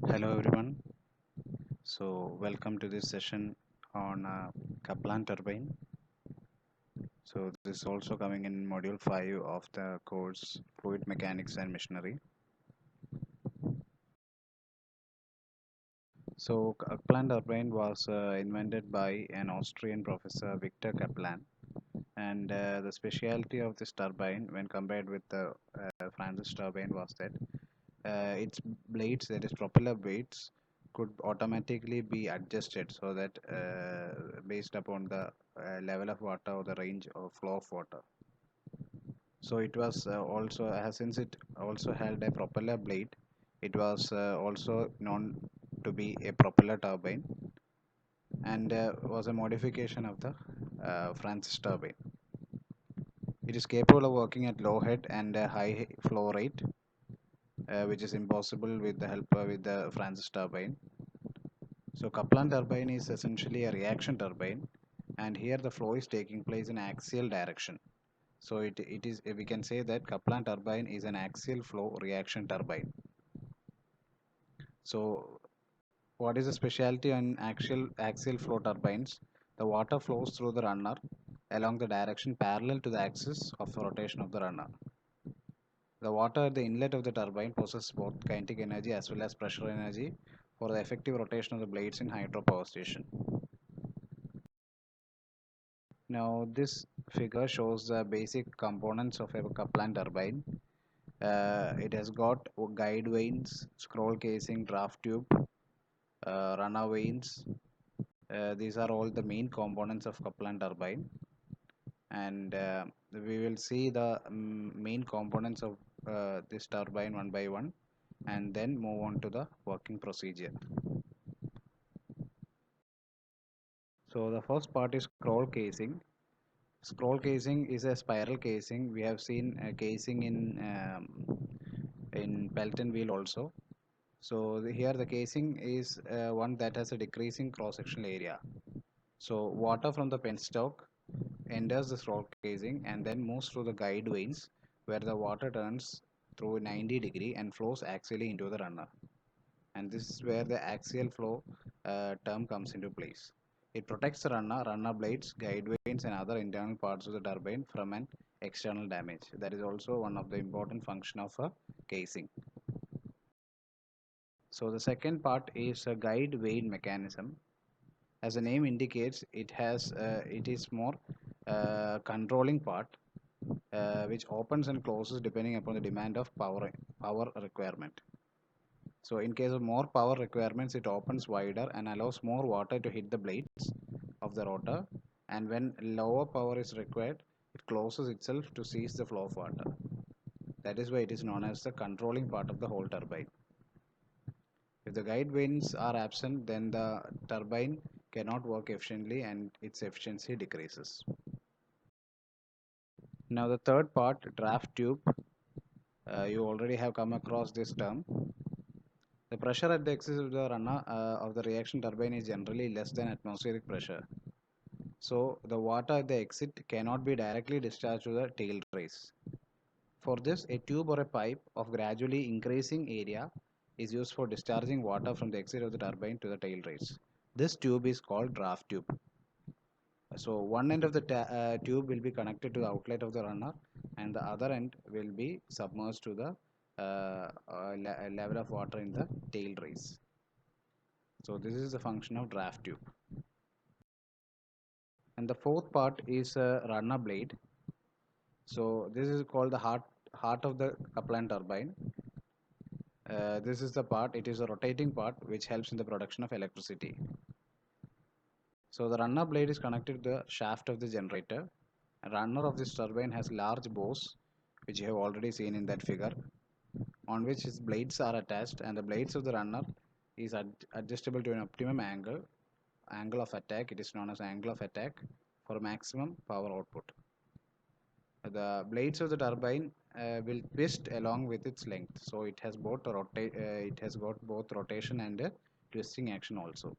Hello everyone. So welcome to this session on Kaplan turbine. So this is also coming in module 5 of the course Fluid Mechanics and Machinery. So Kaplan turbine was invented by an Austrian professor Victor Kaplan, and the specialty of this turbine when compared with the Francis turbine was that its blades, that is propeller blades, could automatically be adjusted so that based upon the level of water or the range or flow of water. So it was also since it also held a propeller blade, it was also known to be a propeller turbine and was a modification of the Francis turbine. It is capable of working at low head and a high flow rate, which is impossible with the help with the Francis turbine. So Kaplan turbine is essentially a reaction turbine, and here the flow is taking place in axial direction. So it is we can say that Kaplan turbine is an axial flow reaction turbine. So what is the specialty on axial flow turbines? The water flows through the runner along the direction parallel to the axis of rotation of the runner. The water at the inlet of the turbine possesses both kinetic energy as well as pressure energy for the effective rotation of the blades in hydropower station. Now this figure shows the basic components of a Kaplan turbine. It has got guide vanes, scroll casing, draft tube, runner vanes. These are all the main components of Kaplan turbine, and we will see the main components of this turbine one by one, and then move on to the working procedure. So the first part is scroll casing. Scroll casing is a spiral casing. We have seen a casing in Pelton wheel also. So here the casing is one that has a decreasing cross-sectional area. So water from the penstock enters the scroll casing and then moves through the guide vanes where the water turns through 90-degree and flows axially into the runner. And this is where the axial flow term comes into place. It protects the runner blades, guide vanes, and other internal parts of the turbine from an external damage. That is also one of the important function of a casing. So the second part is a guide vane mechanism. As the name indicates, it is more controlling part which opens and closes depending upon the demand of power requirement. So in case of more power requirements, it opens wider and allows more water to hit the blades of the rotor. And when lower power is required, it closes itself to cease the flow of water. That is why it is known as the controlling part of the whole turbine. If the guide vanes are absent, then the turbine cannot work efficiently and its efficiency decreases. Now the third part, draft tube. You already have come across this term. The pressure at the axis of the runner of the reaction turbine is generally less than atmospheric pressure. So the water at the exit cannot be directly discharged to the tail race. For this, a tube or a pipe of gradually increasing area is used for discharging water from the exit of the turbine to the tail race. This tube is called draft tube. So one end of the tube will be connected to the outlet of the runner and the other end will be submerged to the level of water in the tail race. So this is the function of draft tube. And the fourth part is a runner blade. So this is called the heart of the Kaplan turbine. This is the part, it is a rotating part which helps in the production of electricity. So the runner blade is connected to the shaft of the generator. A runner of this turbine has large bows, which you have already seen in that figure, on which its blades are attached, and the blades of the runner is adjustable to an optimum angle of attack. It is known as angle of attack for maximum power output. The blades of the turbine will twist along with its length, so it has it has got both rotation and twisting action also.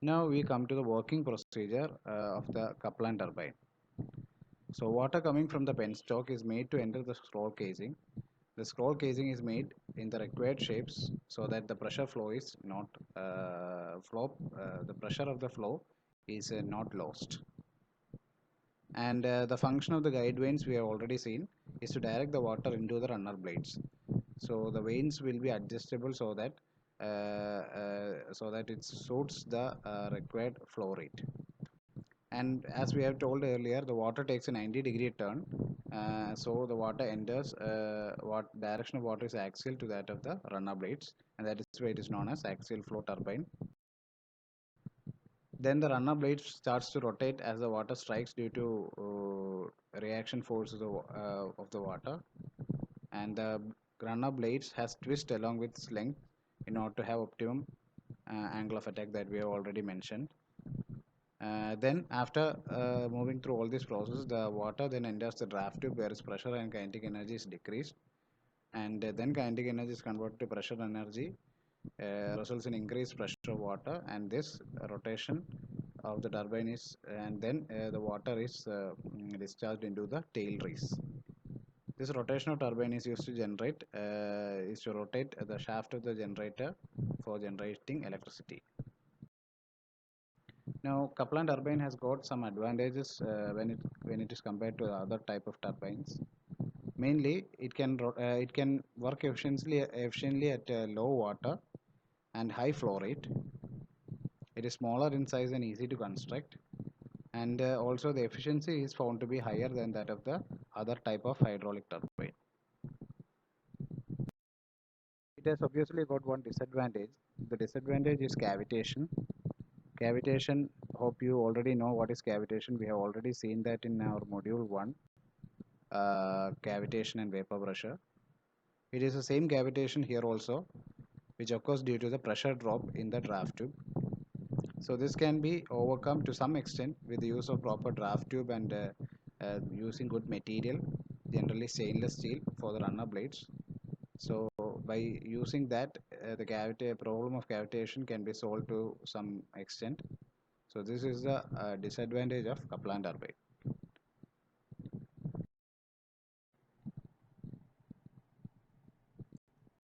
Now we come to the working procedure of the Kaplan turbine. So water coming from the penstock is made to enter the scroll casing. The scroll casing is made in the required shapes so that the pressure flow is not the pressure of the flow is not lost. And the function of the guide vanes we have already seen is to direct the water into the runner blades. So the vanes will be adjustable so that it suits the required flow rate. And as we have told earlier, the water takes a 90-degree turn. So the water enters, what direction of water is axial to that of the runner blades, and that is why it is known as axial flow turbine. Then the runner blade starts to rotate as the water strikes due to reaction forces of the water, and the runner blades has twist along with its length in order to have optimum angle of attack that we have already mentioned. Then after moving through all this process, the water then enters the draft tube where its pressure and kinetic energy is decreased, and then kinetic energy is converted to pressure energy, results in increased pressure of water, and this rotation of the turbine is, and then the water is discharged into the tail race. This rotational turbine is used to rotate the shaft of the generator for generating electricity. Now, Kaplan turbine has got some advantages when it is compared to the other type of turbines. Mainly, it can work efficiently at low water and high flow rate. It is smaller in size and easy to construct, and also the efficiency is found to be higher than that of the other type of hydraulic turbine. It has obviously got one disadvantage. The disadvantage is cavitation. Cavitation, hope you already know what is cavitation. We have already seen that in our module 1, cavitation and vapor pressure. It is the same cavitation here also, which occurs due to the pressure drop in the draft tube. So this can be overcome to some extent with the use of proper draft tube and using good material, generally stainless steel for the runner blades. So by using that, the problem of cavitation can be solved to some extent. So this is the disadvantage of Kaplan turbine.